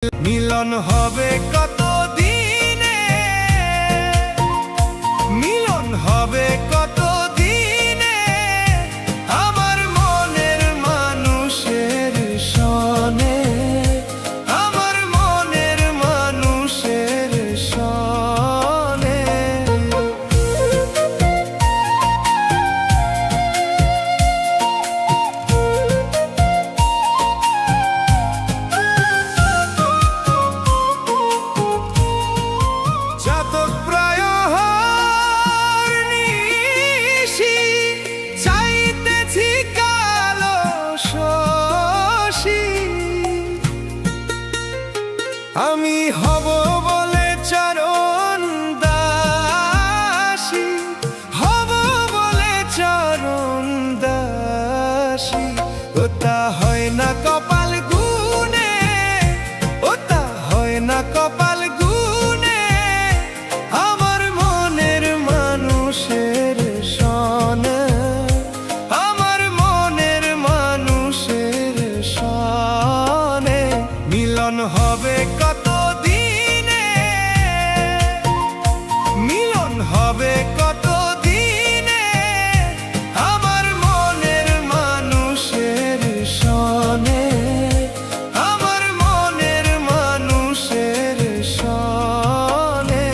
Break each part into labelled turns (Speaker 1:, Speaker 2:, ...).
Speaker 1: মিলন হবে কত দিনে, মিলন হবে কত দিনে, আমার মনের মানুষের সনে, আমার মনের মানুষের সনে। চাতক প্রায় নিশি চাইতেছি কালো শশী, আমি হব বলে চরণ দাসী, হব বলে চরণ দাসী। ওটা হয় না কপাল গুনে, ওটা হয় না কপাল গুনে, আমার মনের মানুষের সনে, আমার মনের মানুষের সনে। মিলন হবে কত দিনে, মিলন হবে কত দিনে, আমার মনের মানুষের সনে, আমার মনের মানুষের সনে।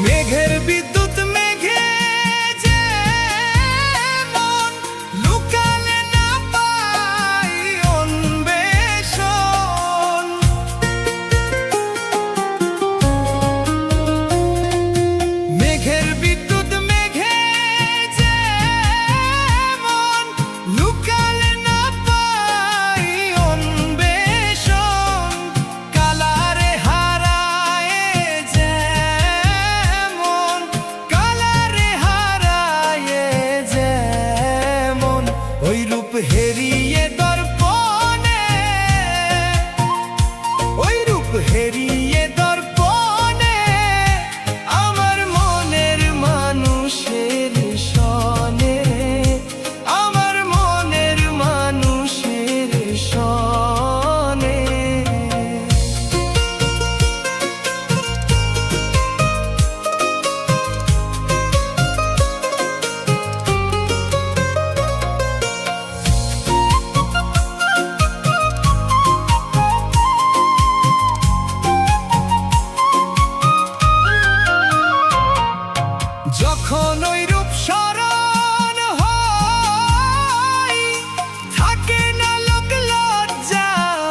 Speaker 1: মেঘের বিদ্যুৎ মেঘে যেমন লুকালে না পাই অন্বেষণ, মেঘের বিদ্যুৎ মেঘে যেমন লুকালে না পাই অন্বেষণ, কালারে হারায় যেমন, কালারে হারায় যেমন, ওই রূপ হেরিয়ে দর্পণে, ওই রূপ হেরিয়ে দর্পণে, আমার মনের মানুষের সনে, আমার মনের মানুষের সনে। যখন ওই রূপ স্মরণ হয়, থাকে না লোক লজ্জার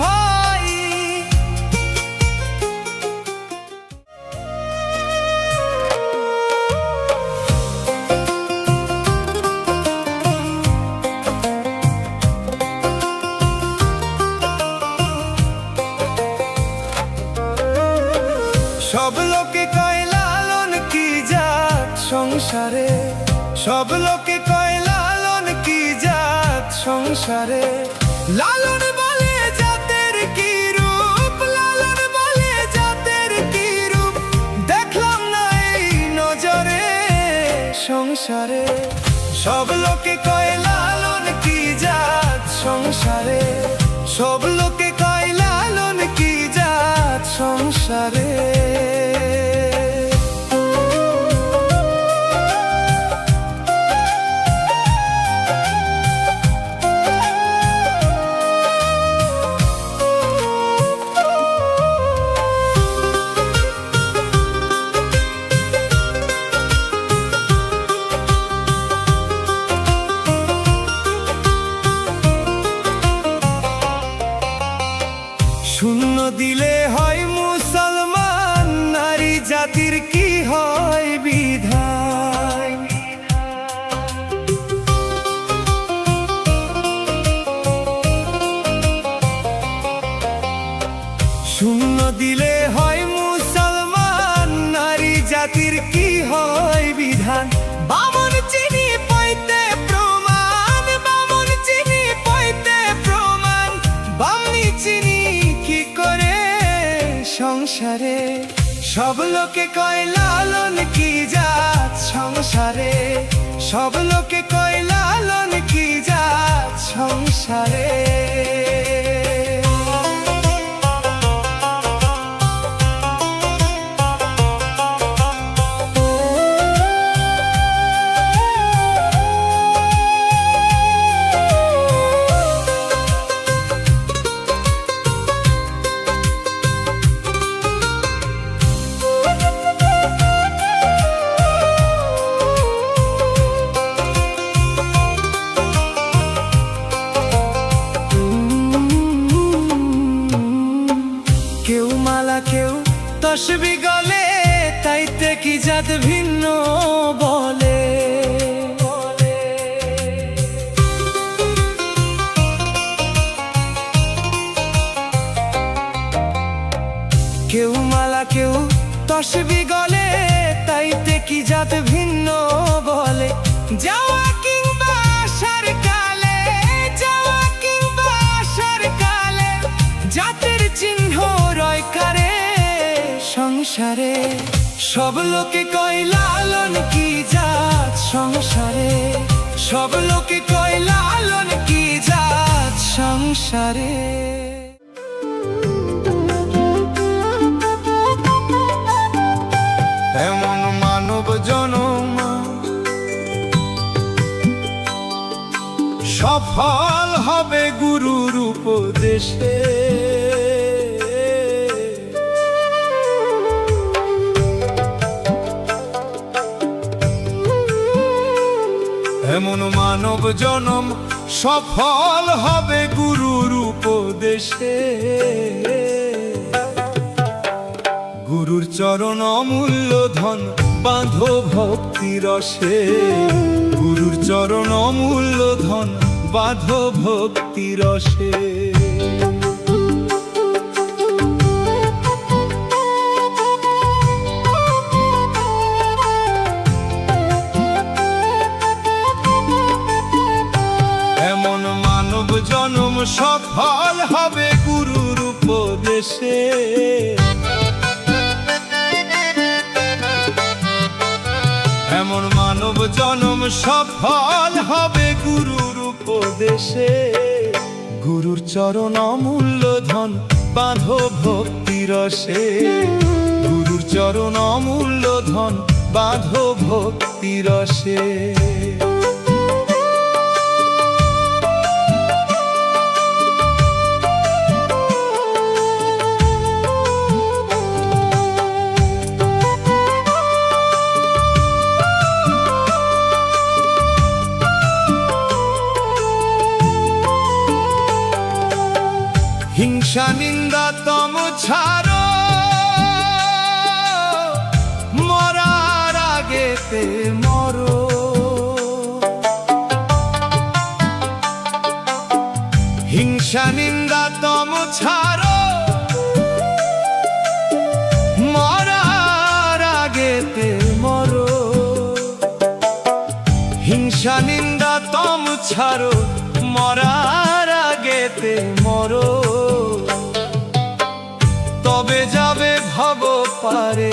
Speaker 1: ভয়, সব লোকে কয় লালন কি জাত সংসারে, সব লোকে কয় লালন কি জাত সংসারে, লালন বলে জাতের কি রূপ, লালন বলে জাতের কি রূপ, দেখলাম না এই নজরে সংসারে। সব লোকে কয় লালন কি জাত সংসারে, সব লোকে কয় লালন কি জাত সংসারে। সব লোকে কয় লালন কি জাত সংসারে, সব লোকে কয় লালন কি জাত সংসারে। কেউ মালা কেউ তসবি গলে, তাইতে কি জাত ভিন্ন বলে। কেউ মালা কেউ তসবি গলে, তাইতে কি জাত ভিন্ন বলে। যাওয়া কিংবা আসার কালে, যাওয়া কিংবা আসার কালে, জাতের চিহ্ন রয় কারে সংসারে। সব লোকে কয় লালন কি জাত সংসারে, সব লোকে কয় লালন কি জাত সংসারে। এমন মানব জনম সফল হবে গুরুর উপদেশে। এমন মানব জনম সফল হবে গুরুর উপদেশে। গুরুর চরণ অমূল্য ধন বাঁধো ভক্তি রসে, গুরুর চরণ অমূল্য ধন বাঁধো ভক্তি রসে। এমন মানব জনম সফল হবে গুরুর উপদেশে। এমন মানব জনম সফল হবে গুরুর উপদেশে। গুরুর চরণ অমূল্য ধন বাঁধো ভক্তি রসে, গুরুর চরণ অমূল্য ধন বাঁধো ভক্তি রসে। হিংসা নিন্দা তম ছাড়ো, মরার আগেতে মরো। হিংসা নিন্দা তম ছাড়ো, মরার আগেতে মরো। হিংসা নিন্দা তম ছাড়ো, মরার আগেতে মরো। তবে যাবে ভব পারে,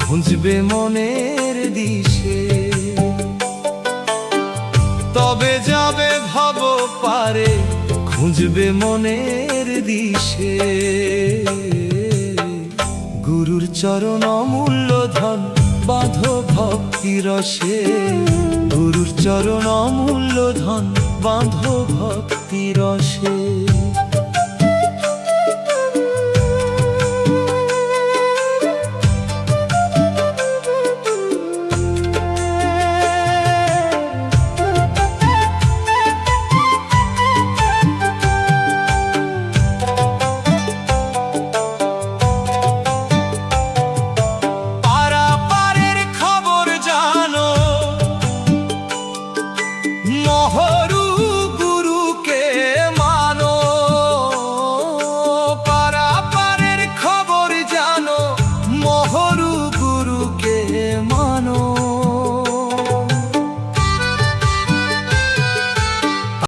Speaker 1: খুঁজবে মনের দিশে। তবে যাবে ভব পারে, খুঁজবে মনের দিশে। গুরুর চরণ অমূল্য ধন বাঁধো ভক্তি রসে, গুরুর চরণ অমূল্য ধন বাঁধো ভক্তি রসে।